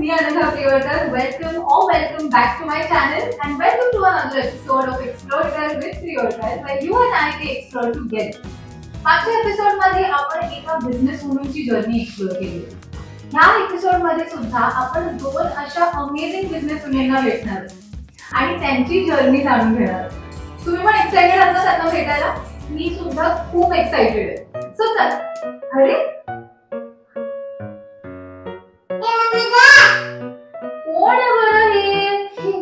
me Anagha Priyorkar. Welcome back to my channel and welcome to another episode of Explore with Priyorkar, where you and I can explore together. मागच्या episode मध्ये आपण एका business वुमनची journey explore केली. ह्या episode मध्ये सुद्धा आपण दोन अशा अमेझिंग बिझनेस वुमेनना भेटणार आणि त्यांची जर्नी जाणून घेणार. तुम्ही पण एक्साइटेड आहात ना त्यांना भेटायला? मी सुद्धा खूप एक्साइटेड आहे. सो चल. अरे कोण आहे बरं हे?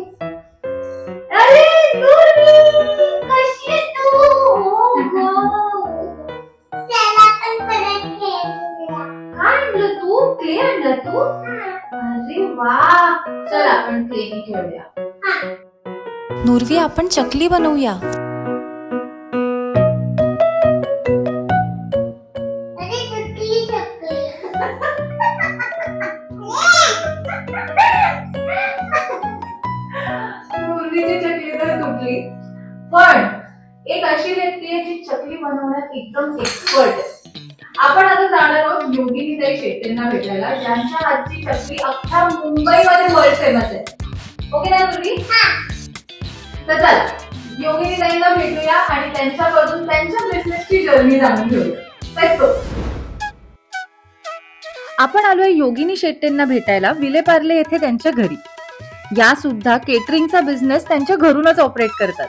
अरे नुर्वी, कशी आहे तू? आणलं तू? क्ले आणलं तू? अरे वा, चल आपण क्ले खेळूया. नुर्वी, आपण चकली बनवूया. नुर्वीची चकली तर तुटली, पण एक अशी व्यक्ती आहे जी चकली बनवण्यात एकदम एक्सपर्ट आहे. आपण आता जाणार आहोत योगिनीताई शेट्टींना भेटायला, ज्यांच्या हातची चकली अख्ख्या मुंबईमध्ये वर्ल्ड फेमस आहे. ओके ना नुर्वी? तर चला योगिनीताईंना भेटूया आणि त्यांच्याकडून त्यांच्या बिझनेसची जर्नी जाणून घेऊया. लेट्स गो. आपण आलोय योगिनी शेट्टींना भेटायला विलेपार्ले येथे त्यांच्या घरी. या सुद्धा केटरिंगचा बिझनेस त्यांच्या घरूनच ऑपरेट करतात.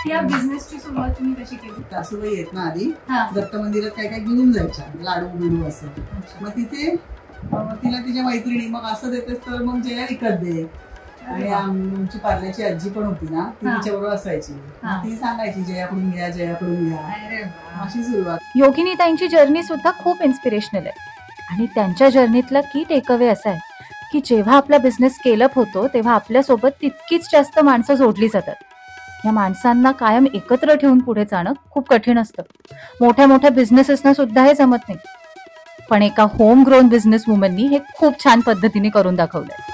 या बिझनेसची सुरुवात तुम्ही कशी केली? सासूबाई येत ना आधी दत्त मंदिरात काय काय घेऊन जायच्या, लाडू बिडू असं. मग तिथे तिला तिच्या मैत्रिणी मग असं देतेस तर मग जया विकत दे. आणि आमची पार्ल्याची आजी पण होती ना, ती तिच्याबरोबर असायची. ती सांगायची जयाकडून घ्या, जयाकडून घ्या. अशी सुरुवात. योगिनीताईंची जर्नी सुद्धा खूप इन्स्पिरेशनल आहे आणि त्यांच्या जर्नीतला की टेकअवे असा आहे की जेव्हा आपला बिझनेस स्केल अप होतो तेव्हा आपल्यासोबत तितकीच जास्त माणसं जोडली जातात. या माणसांना कायम एकत्र ठेवून पुढे जाणं खूप कठीण असतं. मोठ्या मोठ्या बिझनेसेसना सुद्धा हे जमत नाही, पण एका होम ग्रोन बिझनेस वुमननी हे खूप छान पद्धतीने करून दाखवलंय.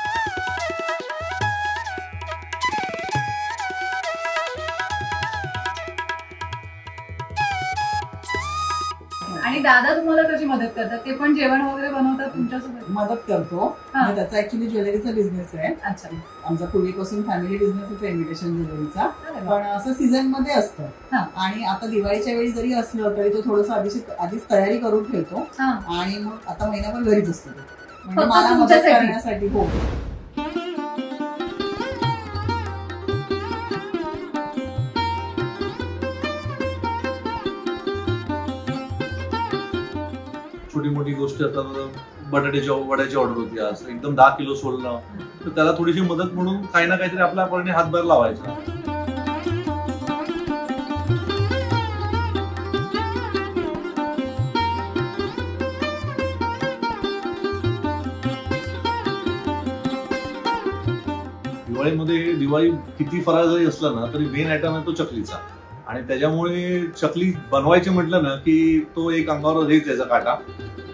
आणि दादा तुम्हाला कशी मदत करतात? ते पण जेवण वगैरे बनवतात तुमच्यासोबत? मदत करतो. त्याचा ऍक्च्युली ज्वेलरीचा बिझनेस आहे. अच्छा. आमचा पूर्वीपासून फॅमिली बिझनेसच आहे इमिटेशन ज्वेलरीचा, पण असं सीझन मध्ये असतं. आणि आता दिवाळीच्या वेळी जरी असलं तरी तो थोडस आधीच तयारी करून ठेवतो आणि मग आता महिनाभर घरीच असतो. म्हणजे मला मदत करण्यासाठी. हो. छोटी मोठी गोष्टी आता बटाट्याच्या वड्याची ऑर्डर होती, असं एकदम 10 किलो सोडलं तर त्याला थोडीशी मदत म्हणून काही ना काहीतरी आपल्या परीने हातभार लावायचा. दिवाळीमध्ये दिवाळी किती फराळ जरी असला ना तरी मेन आयटम आहे तो चकलीचा. आणि त्याच्यामुळे चकली बनवायची म्हटलं ना की तो एक अंगावर येत त्याचा काटा.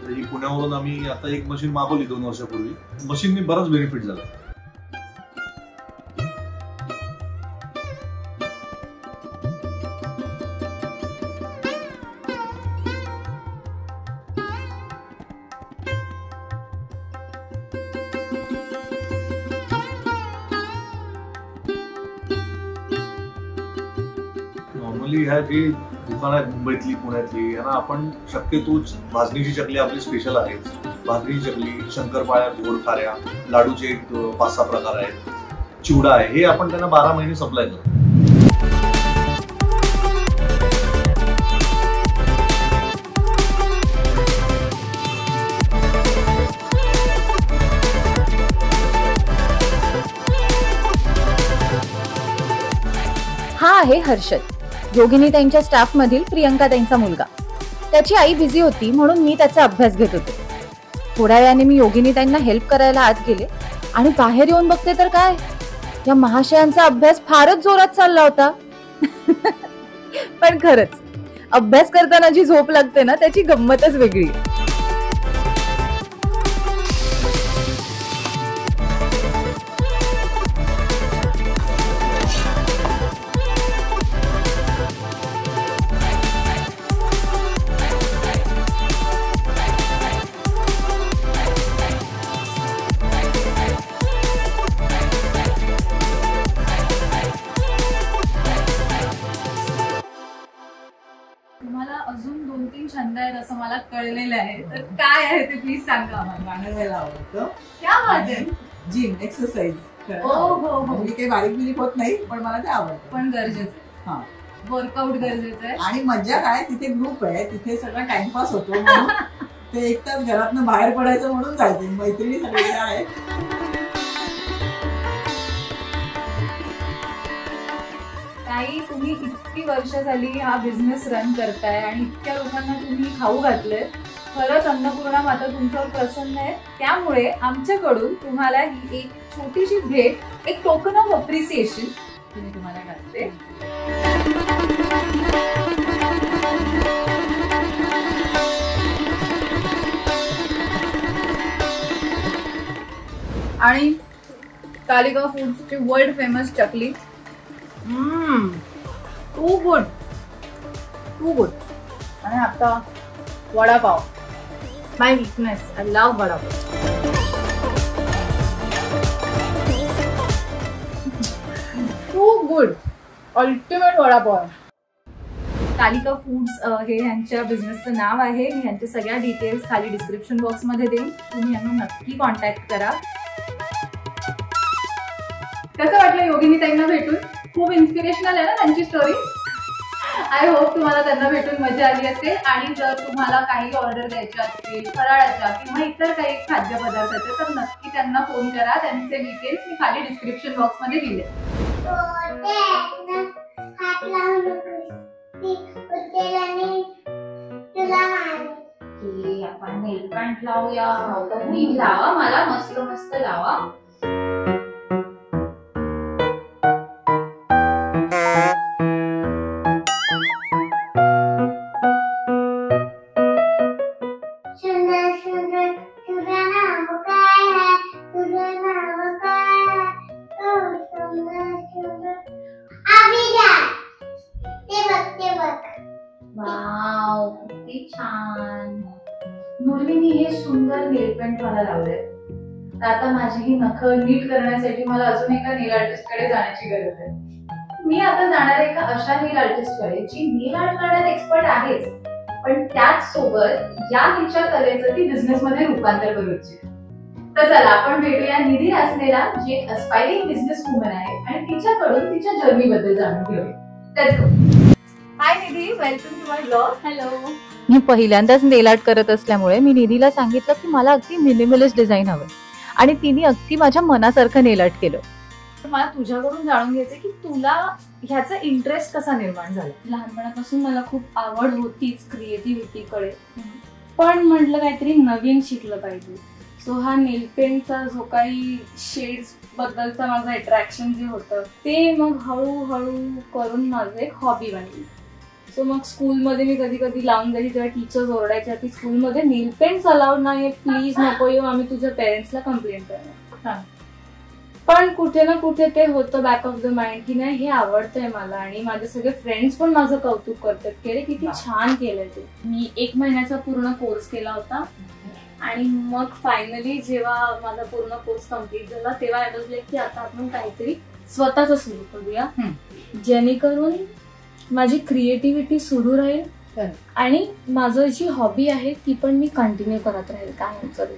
ही पुण्यावरून आम्ही आता एक मशीन मागवली 2 वर्षापूर्वी. मशीनने बराच बेनिफिट झाला. नॉर्मली ह्या जी दुकानं आहेत मुंबईतली पुण्यातली यांना आपण शक्यतो भाजणीची चकली आपली स्पेशल आहे. भाजणीची चकली, शंकरपाळ्या, गोड खाऱ्या, लाडूचे 5-6 प्रकार आहेत, चिवडा आहे, हे आपण त्यांना 12 महिने सप्लाय करतो. हा आहे हर्षद, योगिनीताईंच्या स्टाफ मधील प्रियंकाताईंचा मुलगा. त्याची आई बिझी होती म्हणून मी त्याचा अभ्यास घेत होते. थोड्या वेळाने मी योगिनीताईंना हेल्प करायला आत गेले आणि बाहेर येऊन बघते तर काय, या महाशयांचा अभ्यास फारच जोरात चालला होता. पण खरंच अभ्यास करताना जी झोप लागते ना त्याची गंमतच वेगळी. तुम्हाला अजून 2-3 छंद आहेत असं मला कळलेलं आहे, तर काय आहे ते प्लीज सांगा आम्हाला. गाणं गायला आवडतं. क्या बात आहे. Gym exercise. हो. मी काही बारीक बिरीक होत नाही पण मला ते आवडतं. पण गरजेचं आहे. वर्कआउट गरजेचं आहे. आणि मज्जा काय, तिथे ग्रुप आहे, तिथे सगळा टाइमपास होतो म्हणून ते एक तास घरातनं बाहेर पडायचं म्हणून जायचं. मैत्रिणी सगळे आहे. ताई, तुम्ही इतकी वर्ष झाली हा बिझनेस रन करताय आणि इतक्या लोकांना तुम्ही खाऊ घातलंय. खरंच अन्नपूर्णा माता तुमच्यावर प्रसन्न आहे. त्यामुळे आमच्याकडून तुम्हाला ही एक छोटीशी भेट, एक टोकन ऑफ अप्रिसिएशन तुम्ही तुम्हाला घालते. आणि तालिका फूड्सची world famous chakli. Too good. आणि आता vada pav, my weakness. I love vada pav. Too good, ultimate vada pav. Talika foods हे यांच्या बिझनेसचं नाव आहे. मी यांच्या सगळ्या डिटेल्स खाली डिस्क्रिप्शन बॉक्स मध्ये देईन, तुम्ही यांना नक्की कॉन्टॅक्ट करा. कसं वाटलं योगिनी ताईंना भेटून? खूप इन्स्पिरेशनल आहे ना त्यांची स्टोरी. आय होप तुम्हाला त्यांना भेटून मजा आली असेल. आणि जर तुम्हाला काही ऑर्डर द्यायच्या असतील फराळाच्या किंवा इतर काही खाद्यपदार्थाचे, तर नक्की त्यांना फोन करा. त्यांचे डिटेल्स मी खाली डिस्क्रिप्शन बॉक्स मध्ये दिले. आपण नेल पेंट लावूया. लावा, मला मस्त मस्त लावा. वाव, किती छान. मुरलीने हे सुंदर नेल पेंट मला लावलंय. तर आता माझी ही नखं नीट करण्यासाठी मला अजून एका नेल आर्टिस्ट कडे जाण्याची गरज आहे. मी आता जाणार आहे एका अशा नेल आर्टिस्ट कडे जी नेल आर्ट करण्यात एक्सपर्ट आहेच, पण त्याच सोबत या तिच्या कलेचं ती बिझनेस मध्ये रूपांतर करू इच्छिते. तर चला आपण भेटूया निधी रासनेला, जी एक अस्पायरिंग बिझनेस वुमन आहे, आणि तिच्याकडून तिच्या जर्नी बद्दल जाणून घेऊया. Let's go. Hi Nidhi, welcome to my blog. Hello. मी पहिल्यांदाच नेल आर्ट करत असल्यामुळे मी निधीला सांगितलं की मला अगदी मिनिमलिस्ट डिझाईन हवं, आणि तिने अगदी माझ्या मनासारखं नेल आर्ट केलं. मला तुझ्याकडून जाणून घ्यायचं की तुला ह्याचा इंटरेस्ट कसा निर्माण झाला. लहानपणापासून मला खूप आवड होतीच क्रिएटिव्हिटीकडे, पण म्हटलं काहीतरी नवीन शिकलं पाहिजे. सो हा नेल पेंटचा जो काही शेड्स बद्दलचा माझं अट्रॅक्शन जे होतं ते मग हळूहळू करून माझं एक हॉबी बनली. सो मग स्कूलमध्ये मी कधी कधी लावून द्यायची, तेव्हा टीचर्स ओरडायच्या की स्कूलमध्ये नेल पेंट्स अलाउड नाही, प्लीज नको येऊ, आम्ही तुझ्या पेरेंट्सला कंप्लेंट करणार. पण कुठे ना कुठे ते होतं बॅक ऑफ द माइंड की नाही हे आवडतंय मला, आणि माझे सगळे फ्रेंड्स पण माझं कौतुक करतात की अरे किती छान केलंय ते. मी 1 महिन्याचा पूर्ण कोर्स केला होता, आणि मग फायनली जेव्हा माझा पूर्ण कोर्स कम्प्लीट झाला तेव्हा आय वाज लाईक की आता आपण काहीतरी स्वतःच सुरू करूया, जेणेकरून माझी क्रिएटिव्हिटी सुरू राहील आणि माझं जी हॉबी आहे ती पण मी कंटिन्यू करत राहील कायम करू.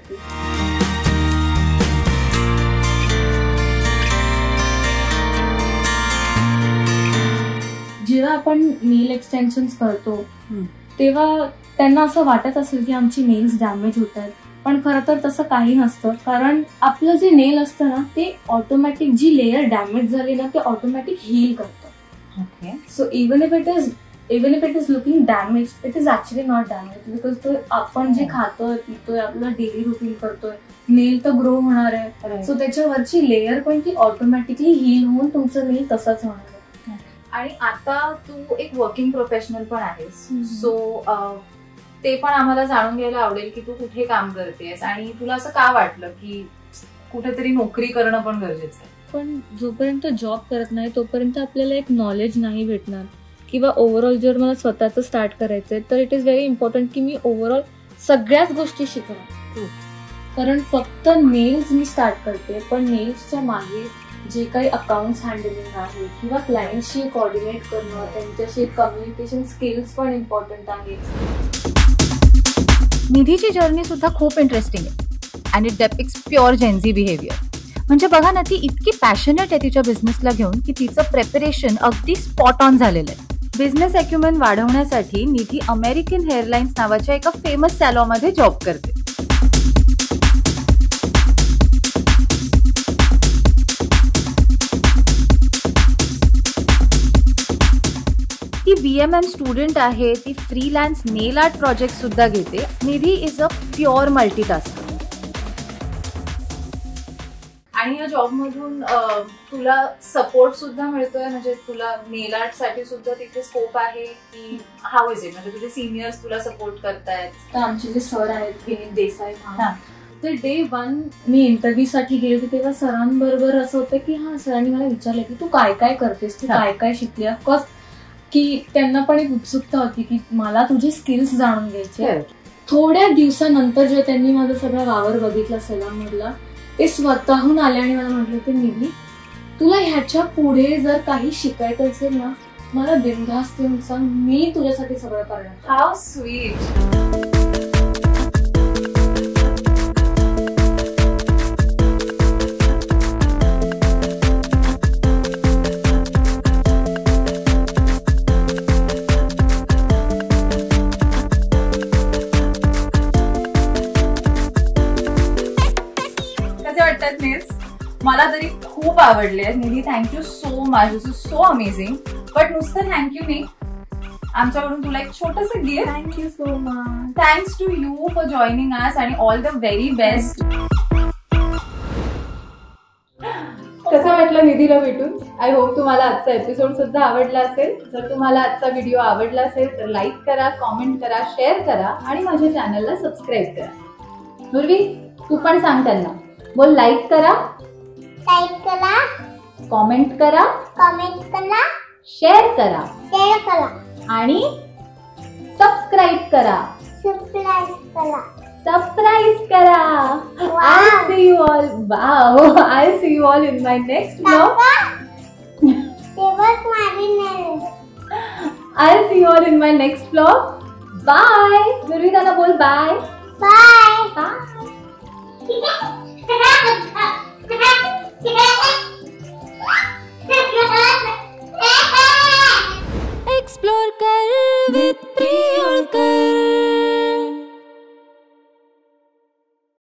जेव्हा आपण नेल एक्सटेन्शन्स करतो तेव्हा त्यांना असं वाटत असेल की आमची नेल्स डॅमेज होत आहेत, पण खरं तर तसं काही नसतं. कारण आपलं जे नेल असतं ना ते ऑटोमॅटिक जी लेयर डॅमेज झाली ना ते ऑटोमॅटिक हील करतं. Okay. So even if it is even if it is looking damage, it is actually not damage, because तो आपण जे खातोय पितोय आपलं डेली रुटीन करतोय, नेल तर ग्रो होणार आहे, सो त्याच्यावरची लेअर पण ती ऑटोमॅटिकली हील होऊन तुमचं नेल तसंच होणार आहे. आणि आता तू एक वर्किंग प्रोफेशनल पण आहेस, सो ते पण आम्हाला जाणून घ्यायला आवडेल की तू कुठे काम करतेस आणि तुला असं का वाटलं की कुठेतरी नोकरी करणं पण गरजेचं आहे. पण जोपर्यंत जॉब करत नाही तोपर्यंत आपल्याला एक नॉलेज नाही भेटणार, किंवा ओव्हरऑल जर मला स्वतःचं स्टार्ट करायचंय तर इट इज व्हेरी इम्पॉर्टंट की मी ओव्हरऑल सगळ्याच गोष्टी शिकणार. कारण फक्त नेल्स मी स्टार्ट करते, पण नेल्सच्या मागे जे काही अकाउंट्स हँडलिंग आहे किंवा क्लायंटशी कोऑर्डिनेट करणं, त्यांच्याशी कम्युनिकेशन स्किल्स पण इम्पॉर्टंट आहेत. निधीची जर्नी सुद्धा खूप इंटरेस्टिंग आहे आणि इट डेपिक्ट्स प्युअर जेन्झी बिहेवियर. म्हणजे बघा ना, ती इतकी पॅशनेट आहे तिच्या बिझनेसला घेऊन की तिचं प्रेपरेशन अगदी स्पॉट ऑन झालेलं आहे. बिझनेस अॅक्युमेंट वाढवण्यासाठी निधी अमेरिकन हेअरलाइन्स नावाच्या एका फेमस सॅलॉनमध्ये जॉब करते. ती BMM स्टुडंट आहे, ती फ्रीलान्स नेल आर्ट प्रोजेक्ट सुद्धा घेते. निधी इज अ प्युअर मल्टीटास्कर. आणि या जॉब मधून तुला सपोर्ट सुद्धा मिळतोय, म्हणजे तुला नेल आर्ट साठी सुद्धा तिथे स्कोप आहे की हाऊ इज इट, म्हणजे तुझे सिनियर्स तुला सपोर्ट करतायत? तर आमचे जे सर आहेत विनीत देसाई, तर डे 1 मी इंटरव्ह्यू साठी गेले होते तेव्हा सरांबरोबर असं होतं की सरांनी मला विचारलं की तू काय काय करतेस, तू काय काय शिकली, ऑफकोर्स की त्यांना पण एक उत्सुकता होती की मला तुझे स्किल्स जाणून घ्यायचे. थोड्या दिवसानंतर जेव्हा त्यांनी माझं सगळं वावर बघितला सलाममधला, ते स्वतःहून आले आणि मला म्हटलं की निधी, तुला ह्याच्या पुढे जर काही शिकायचं असेल ना, मला बिनधास्त येऊन सांग, मी तुझ्यासाठी सगळं करणार. How sweet. मला तरी खूप आवडले. Nidhi, thank you so much, this is so amazing. But नुसतं थँक्यू नाही, आमच्याकडून तुला एक छोटंसं gift. Thank you so much. Thanks to you for joining us आणि ऑल द व्हेरी बेस्ट. कसं वाटलं निधीला भेटून? आय होप तुम्हाला आजचा एपिसोड सुद्धा आवडला असेल. जर तुम्हाला आजचा व्हिडिओ आवडला असेल तर लाईक करा, कॉमेंट करा, शेअर करा आणि माझ्या चॅनलला सबस्क्राईब करा. नुर्वी, तू पण सांग त्यांना. बोल, लाईक करा, कॉमेंट करा, शेअर करा आणि सबस्क्राईब करा. सरप्राईज करा. I'll see you all. Wow, I'll see you all in my next vlog. I'll see you all in my next vlog. Bye. Nurvidana, बोल bye. Bye. Bye.